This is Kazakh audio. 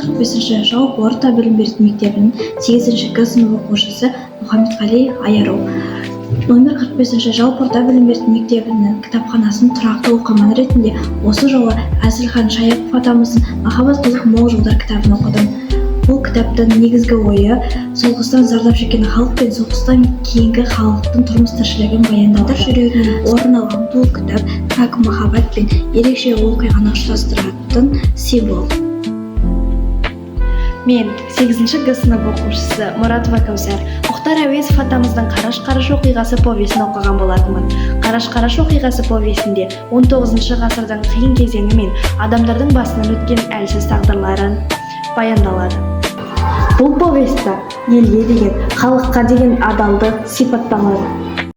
45-ші жалпы орта білім беру мектебінің 8-ші К сынып оқушысы Мұхаммедқали Аяров. Номер 45-ші жалпы орта білім беру мектебінің кітапханасының тұрақты оқырманы ретінде осы жолы Әзілхан Шаяпов атамыздың «Махаббат қызық мол жылдар» кітабын оқыдым. Бұл кітаптың негізгі ойы соғыстан зардап шеккен халық пен соғыстан кейінгі халықтың тұрмыс тіршілігін баяндады. Жүрегінен орын алған бұл кітап пәк махаббат пен ерекше оқиғаны ұштастыратын символ. Мен 8-ші Г сынып оқушысы Мұратова Кәусар Мұхтар Әуезов атамыздың «Қараш-қараш оқиғасы» повесін оқыған болатынмын. «Қараш-қараш оқиғасы» повесінде 19-шы ғасырдың қиын кезеңі мен адамдардың басынан өткен әлсіз тағдырларын баяндалады. Бұл повесте елге деген, халыққа деген адалдық сипатталады.